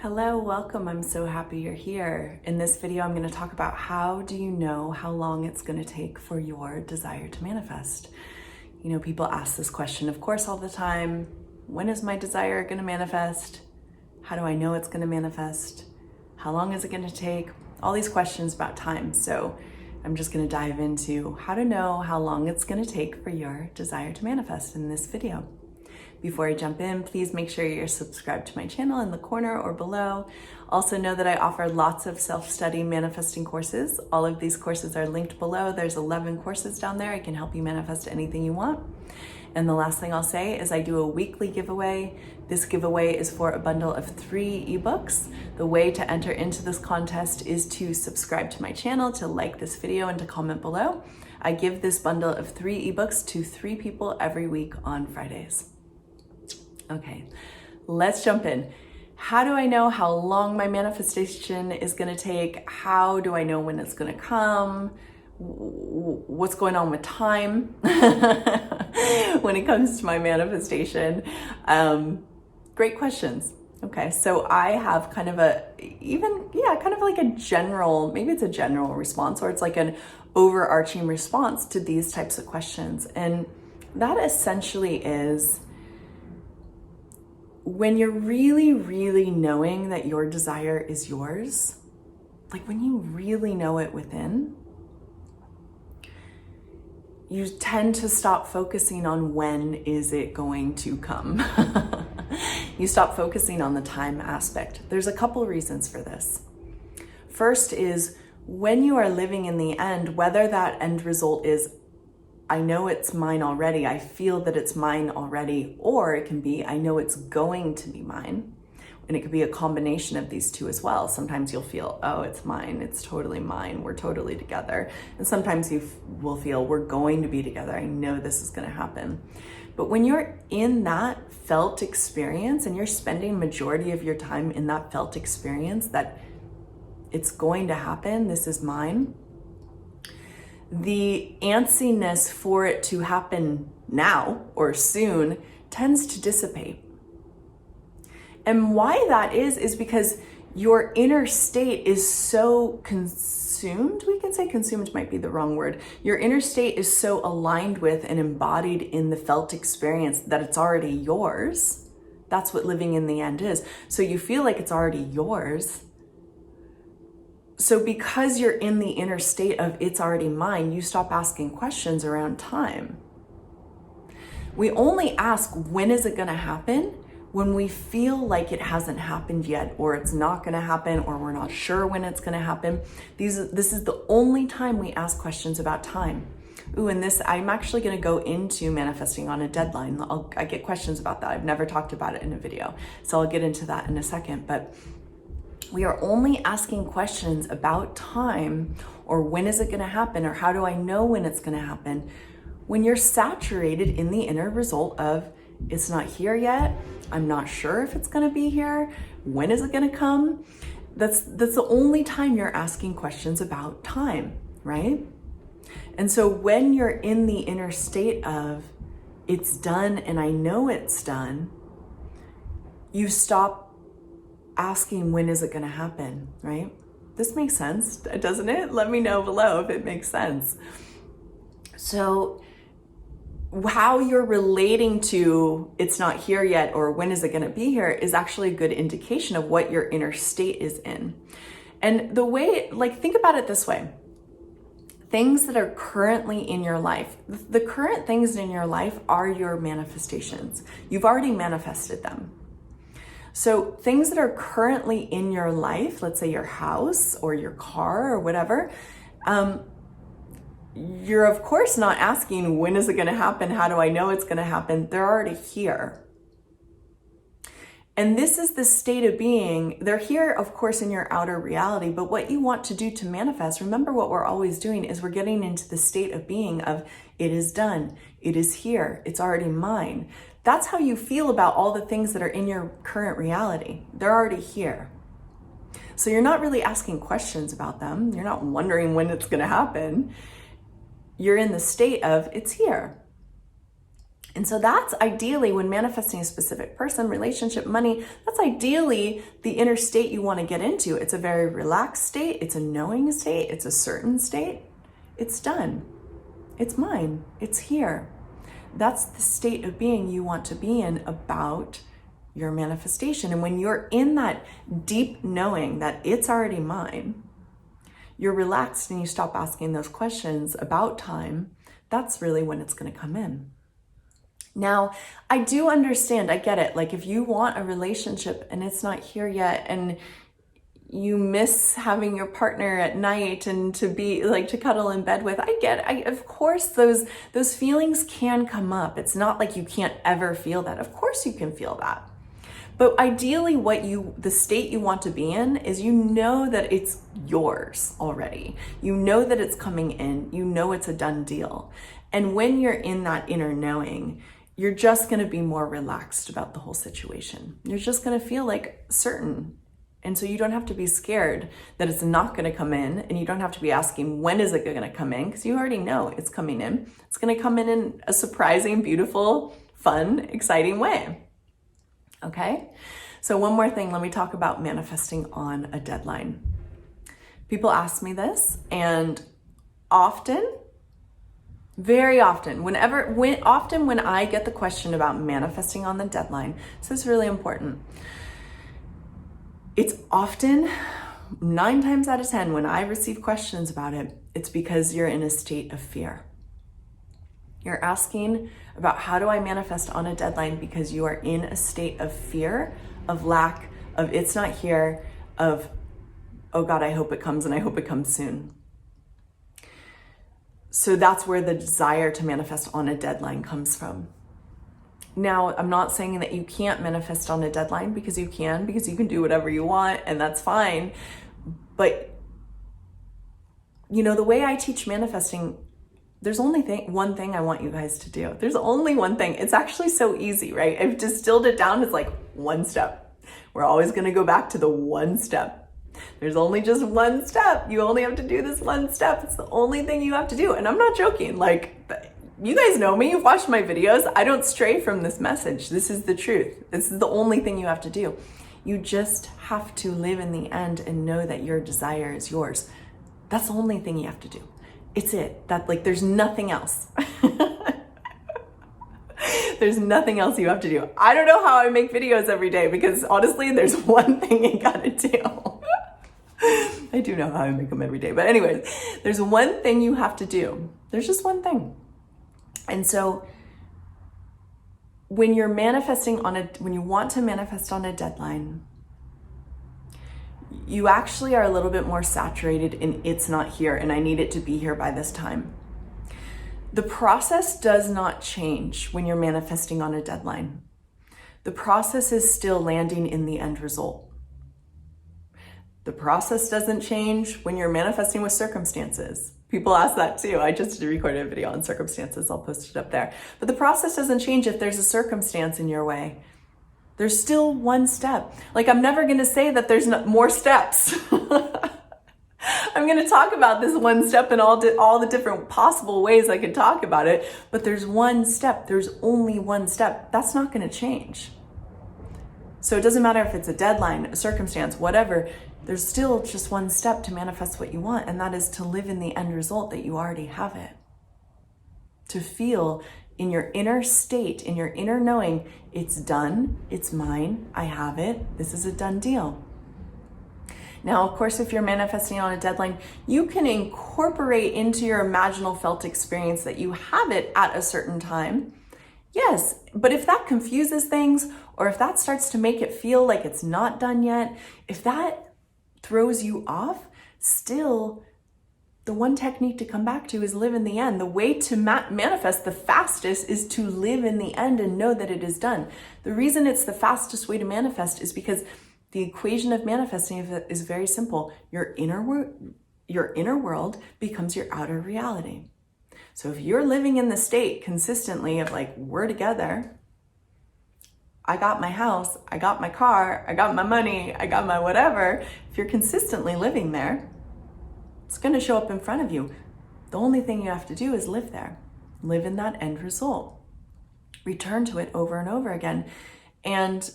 Hello, welcome. I'm so happy you're here. In this video, I'm going to talk about how do you know how long it's going to take for your desire to manifest. You know, people ask this question, of course, all the time. When is my desire going to manifest? How do I know it's going to manifest? How long is it going to take? All these questions about time. So I'm just going to dive into how to know how long it's going to take for your desire to manifest in this video. Before I jump in, please make sure you're subscribed to my channel in the corner or below. Also know that I offer lots of self-study manifesting courses. All of these courses are linked below. There's 11 courses down there. I can help you manifest anything you want. And the last thing I'll say is I do a weekly giveaway. This giveaway is for a bundle of 3 ebooks. The way to enter into this contest is to subscribe to my channel, to like this video, and to comment below. I give this bundle of 3 ebooks to 3 people every week on Fridays. Okay, let's jump in. How do I know how long my manifestation is going to take? How do I know when it's going to come? What's going on with time when it comes to my manifestation? Great questions. Okay, so I have kind of like a general, maybe it's a general response, or it's like an overarching response to these types of questions. And that essentially is, when you're really, really knowing that your desire is yours, like when you really know it within, you tend to stop focusing on when is it going to come. You stop focusing on the time aspect. There's a couple reasons for this. First is when you are living in the end, whether that end result is I know it's mine already, I feel that it's mine already, or it can be, I know it's going to be mine. And it could be a combination of these two as well. Sometimes you'll feel, oh, it's mine, it's totally mine, we're totally together. And sometimes you will feel, we're going to be together, I know this is gonna happen. But when you're in that felt experience and you're spending majority of your time in that felt experience that it's going to happen, this is mine, the antsiness for it to happen now or soon tends to dissipate. And why that is because your inner state is so consumed, we can say consumed might be the wrong word. Your inner state is so aligned with and embodied in the felt experience that it's already yours. That's what living in the end is. So you feel like it's already yours. So because you're in the inner state of it's already mine, you stop asking questions around time. We only ask, when is it going to happen? When we feel like it hasn't happened yet, or it's not going to happen, or we're not sure when it's going to happen. This is the only time we ask questions about time. Ooh, and this, I'm actually going to go into manifesting on a deadline. I get questions about that. I've never talked about it in a video, so I'll get into that in a second. But we are only asking questions about time, or when is it going to happen, or how do I know when it's going to happen, when you're saturated in the inner result of it's not here yet, I'm not sure if it's going to be here, when is it going to come. That's the only time you're asking questions about time, right? And so when you're in the inner state of it's done and I know it's done, you stop asking when is it going to happen, right? This makes sense, doesn't it? Let me know below if it makes sense. So how you're relating to it's not here yet or when is it going to be here is actually a good indication of what your inner state is in. And the way, like, think about it this way. Things that are currently in your life, the current things in your life are your manifestations. You've already manifested them. So things that are currently in your life, let's say your house or your car or whatever, you're of course not asking, when is it going to happen? How do I know it's going to happen? They're already here. And this is the state of being. They're here, of course, in your outer reality, but what you want to do to manifest, remember what we're always doing is we're getting into the state of being of it is done, it is here, it's already mine. That's how you feel about all the things that are in your current reality. They're already here. So you're not really asking questions about them. You're not wondering when it's going to happen. You're in the state of it's here. And so that's ideally, when manifesting a specific person, relationship, money, that's ideally the inner state you want to get into. It's a very relaxed state. It's a knowing state. It's a certain state. It's done. It's mine. It's here. That's the state of being you want to be in about your manifestation. And when you're in that deep knowing that it's already mine, you're relaxed and you stop asking those questions about time. That's really when it's going to come in. Now, I do understand, I get it. Like if you want a relationship and it's not here yet, and you miss having your partner at night and to be like to cuddle in bed with, I get it. Of course, those feelings can come up. It's not like you can't ever feel that. Of course you can feel that. But ideally the state you want to be in is you know that it's yours already. You know that it's coming in. You know it's a done deal. And when you're in that inner knowing, you're just going to be more relaxed about the whole situation. You're just going to feel like certain. And so you don't have to be scared that it's not going to come in, and you don't have to be asking, when is it going to come in? Because you already know it's coming in. It's going to come in a surprising, beautiful, fun, exciting way. Okay? So one more thing, let me talk about manifesting on a deadline. People ask me this, and often, very often, when I get the question about manifesting on the deadline, so it's really important. It's often 9 times out of 10 when I receive questions about it, it's because you're in a state of fear. You're asking about how do I manifest on a deadline because you are in a state of fear, of lack, of it's not here, of, oh God, I hope it comes and I hope it comes soon. So that's where the desire to manifest on a deadline comes from. Now, I'm not saying that you can't manifest on a deadline, because you can do whatever you want, and that's fine. But, the way I teach manifesting, there's only one thing I want you guys to do. There's only one thing. It's actually so easy, right? I've distilled it down. It's like one step. We're always going to go back to the one step. There's only just one step. You only have to do this one step. It's the only thing you have to do. And I'm not joking. Like, you guys know me. You've watched my videos. I don't stray from this message. This is the truth. This is the only thing you have to do. You just have to live in the end and know that your desire is yours. That's the only thing you have to do. It's it. There's nothing else. There's nothing else you have to do. I don't know how I make videos every day, because honestly, there's one thing you gotta do. I do know how I make them every day. But anyways, there's one thing you have to do. There's just one thing. And so when you're manifesting when you want to manifest on a deadline, you actually are a little bit more saturated in it's not here and I need it to be here by this time. The process does not change when you're manifesting on a deadline. The process is still landing in the end result. The process doesn't change when you're manifesting with circumstances. People ask that too. I just recorded a video on circumstances. I'll post it up there. But the process doesn't change if there's a circumstance in your way. There's still one step. Like, I'm never going to say that there's more steps. I'm going to talk about this one step and all the different possible ways I could talk about it. But there's one step. There's only one step. That's not going to change. So it doesn't matter if it's a deadline, a circumstance, whatever. There's still just one step to manifest what you want, and that is to live in the end result that you already have it. To feel in your inner state, in your inner knowing, it's done, it's mine, I have it, this is a done deal. Now, of course, if you're manifesting on a deadline, you can incorporate into your imaginal felt experience that you have it at a certain time. Yes, but if that confuses things, or if that starts to make it feel like it's not done yet, if that throws you off, still, the one technique to come back to is live in the end. The way to manifest the fastest is to live in the end and know that it is done. The reason it's the fastest way to manifest is because the equation of manifesting is very simple. Your inner world becomes your outer reality. So if you're living in the state consistently of like, we're together, I got my house, I got my car, I got my money, I got my whatever. If you're consistently living there, it's going to show up in front of you. The only thing you have to do is live there. Live in that end result. return to it over and over again. And,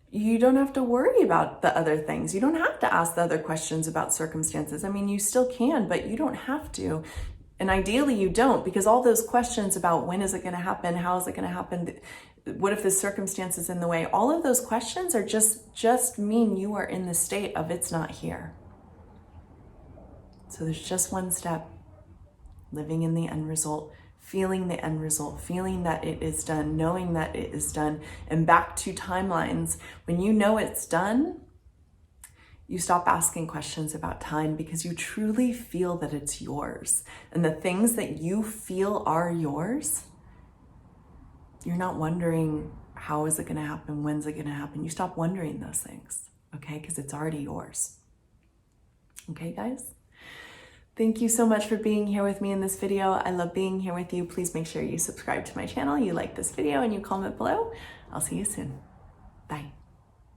you don't have to worry about the other things. You don't have to ask the other questions about circumstances. I mean, you still can, but you don't have to. And ideally you don't, because all those questions about when is it going to happen? How is it going to happen? What if the circumstance is in the way? All of those questions are just mean you are in the state of it's not here. So there's just one step: living in the end result, feeling the end result, feeling that it is done, knowing that it is done. And back to timelines, when you know it's done, you stop asking questions about time because you truly feel that it's yours. And the things that you feel are yours, you're not wondering how is it going to happen, when's it going to happen. You stop wondering those things, okay? Because it's already yours. Okay, guys? Thank you so much for being here with me in this video. I love being here with you. Please make sure you subscribe to my channel, you like this video, and you comment below. I'll see you soon. Bye.